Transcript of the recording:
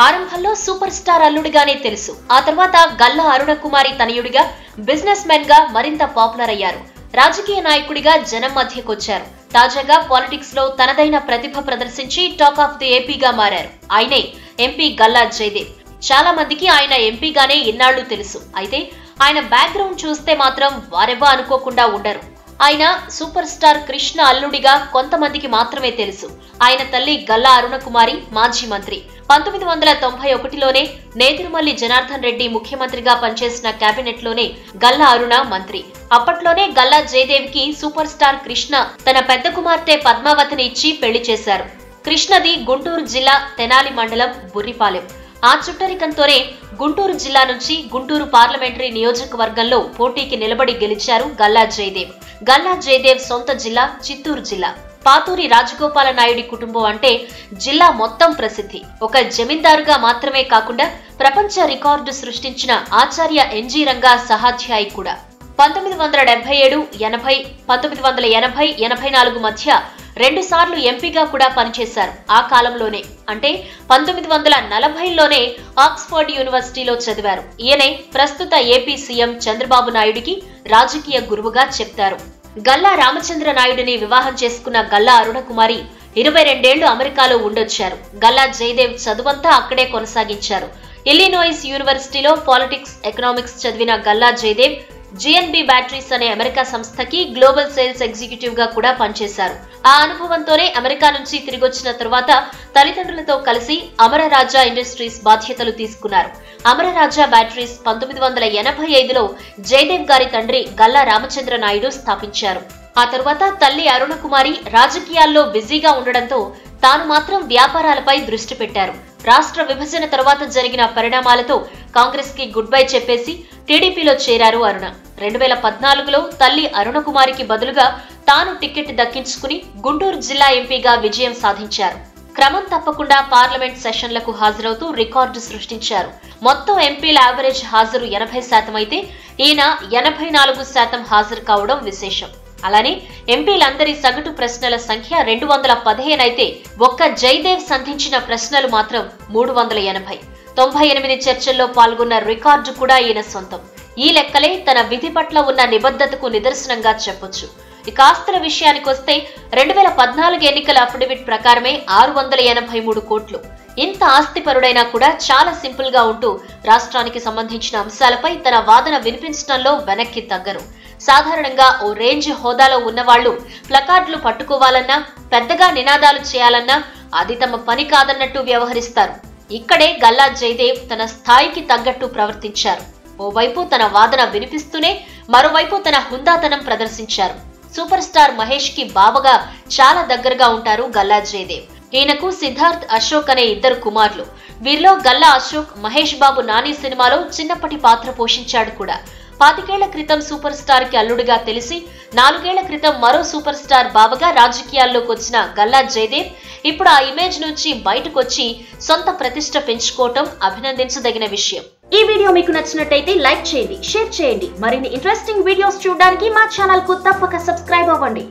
ఆరంభంలో super star అల్లుడిగానే తెలుసు. ఆ తర్వాత గల్లా అరుణ కుమారి తనయుడిగా, బిజినెస్ మెన్ గా మరింత పాపులర్ అయ్యారు. రాజకీయ నాయకుడిగా జనం మధ్యకొచ్చారు. తాజాగా పాలిటిక్స్ లో తనదైన ప్రతిభ ప్రదర్శించి టాక్ ఆఫ్ ది ఏపీగా మారారు. ఆయనే ఎంపీ గల్లా జయదేవ్. చాలా మందికి ఆయన ఎంపీగానే ఇన్నాళ్లు తెలుసు. అయితే ఆయన బ్యాక్గ్రౌండ్ చూస్తే మాత్రం వారెవ్వా అనుకోకుండా ఉండరు. ఆయన సూపర్ స్టార్ కృష్ణ అల్లుడిగా కొంతమందికి మాత్రమే తెలుసు. ఆయన తల్లి గల్లా అరుణ కుమారి మాజీ మంత్రి. 1991లోనే నేదురుమల్లి జనార్దన్ రెడ్డి ముఖ్యమంత్రిగా పనిచేసిన కేబినెట్ లోనే గల్లా అరుణ మంత్రి. అప్పట్లోనే గల్లా జయదేవ్ కి సూపర్ స్టార్ కృష్ణ తన పెద్ద కుమార్తె పద్మావతిని ఇచ్చి పెళ్లి చేశారు. కృష్ణది గుంటూరు జిల్లా తెనాలి మండలం బుర్రిపాలెం. ఆ చుట్టరికంతోనే గుంటూరు జిల్లా నుంచి గుంటూరు పార్లమెంటరీ నియోజకవర్గంలో పోటీకి నిలబడి గెలిచారు గల్లా జయదేవ్. గల్లా జయదేవ్ సొంత జిల్లా చిత్తూరు జిల్లా. పాతూరి రాజగోపాల నాయుడి కుటుంబం అంటే జిల్లా మొత్తం ప్రసిద్ధి. ఒక జమీందారుగా మాత్రమే కాకుండా ప్రపంచ రికార్డు సృష్టించిన ఆచార్య ఎన్జీ రంగా సహాధ్యాయి కూడా. 1977, 80, 1980, 84 మధ్య 2 సార్లు ఎంపీగా కూడా పనిచేశారు. ఆ కాలంలోనే అంటే 1940లోనే ఆక్స్ఫర్డ్ యూనివర్సిటీలో చదివారు. ఈయనే ప్రస్తుత ఏపీ సీఎం చంద్రబాబు నాయుడికి రాజకీయ గురువుగా చెప్తారు. గల్లా రామచంద్ర నాయుడిని వివాహం చేసుకున్న గల్లా అరుణ కుమారి 22 ఏళ్లు అమెరికాలో ఉండొచ్చారు. గల్లా జయదేవ్ చదువంతా అక్కడే కొనసాగించారు. ఇల్లినాయిస్ యూనివర్సిటీలో పాలిటిక్స్, ఎకనామిక్స్ చదివిన గల్లా జయదేవ్ జిఎన్బి బ్యాటరీస్ అనే అమెరికా సంస్థకి గ్లోబల్ సేల్స్ ఎగ్జిక్యూటివ్ గా కూడా పనిచేశారు. ఆ అనుభవంతోనే అమెరికా నుంచి తిరిగొచ్చిన తరువాత తల్లిదండ్రులతో కలిసి అమరరాజా ఇండస్ట్రీస్ బాధ్యతలు తీసుకున్నారు. అమరరాజా బ్యాటరీస్ 1985లో జయదేవ్ గారి తండ్రి గల్లా రామచంద్ర నాయుడు స్థాపించారు. ఆ తరువాత తల్లి అరుణ కుమారి రాజకీయాల్లో బిజీగా ఉండడంతో తాను మాత్రం వ్యాపారాలపై దృష్టి పెట్టారు. రాష్ట్ర విభజన తర్వాత జరిగిన పరిణామాలతో కాంగ్రెస్ కి గుడ్ బై చెప్పేసి టీడీపీలో చేరారు అరుణ. 2014లో తల్లి అరుణ కుమారికి బదులుగా తాను టికెట్ దక్కించుకుని గుంటూరు జిల్లా ఎంపీగా విజయం సాధించారు. క్రమం తప్పకుండా పార్లమెంట్ సెషన్లకు హాజరవుతూ రికార్డు సృష్టించారు. మొత్తం ఎంపీల యావరేజ్ హాజరు 80% అయితే ఈయన 84% హాజరు కావడం విశేషం. అలానే ఎంపీలందరి సగటు ప్రశ్నల సంఖ్య 215 అయితే ఒక్క జయదేవ్ సంధించిన ప్రశ్నలు మాత్రం 380. 98 చర్చల్లో పాల్గొన్న రికార్డు కూడా ఈయన సొంతం. ఈ లెక్కలే తన విధి పట్ల ఉన్న నిబద్ధతకు నిదర్శనంగా చెప్పొచ్చు. ఇక ఆస్తుల విషయానికొస్తే 2014 ఎన్నికల అఫిడవిట్ ప్రకారమే 683 కోట్లు. ఇంత ఆస్తిపరుడైనా కూడా చాలా సింపుల్ గా ఉంటూ రాష్ట్రానికి సంబంధించిన అంశాలపై తన వాదన వినిపించడంలో వెనక్కి తగ్గరు. సాధారణంగా ఓ రేంజ్ హోదాలో ఉన్నవాళ్లు ప్లకార్డులు పట్టుకోవాలన్నా, పెద్దగా నినాదాలు చేయాలన్నా అది తమ పని కాదన్నట్టు వ్యవహరిస్తారు. ఇక్కడే గల్లా జయదేవ్ తన స్థాయికి తగ్గట్టు ప్రవర్తించారు. ఓవైపు తన వాదన వినిపిస్తూనే మరోవైపు తన హుందాతనం ప్రదర్శించారు. సూపర్ స్టార్ మహేష్ కి బావగా చాలా దగ్గరగా ఉంటారు గల్లా జయదేవ్. ఈయనకు సిద్ధార్థ్, అశోక్ అనే 2 కుమారులు. వీరిలో గల్లా అశోక్ మహేష్ బాబు నాని సినిమాలో చిన్నప్పటి పాత్ర పోషించాడు కూడా. 25 ఏళ్ల క్రితం సూపర్ స్టార్ కి అల్లుడిగా తెలిసి 4 ఏళ్ల క్రితం మరో సూపర్ స్టార్ బావగా రాజకీయాల్లోకి వచ్చిన గల్లా జయదేవ్ ఇప్పుడు ఆ ఇమేజ్ నుంచి బయటకొచ్చి సొంత ప్రతిష్ట పెంచుకోవటం అభినందించదగిన విషయం. ఈ వీడియో మీకు నచ్చినట్టయితే లైక్ చేయండి, షేర్ చేయండి. మరిన్ని ఇంట్రెస్టింగ్ వీడియోస్ చూడడానికి మా ఛానల్ కు తప్పక సబ్స్క్రైబ్ అవ్వండి.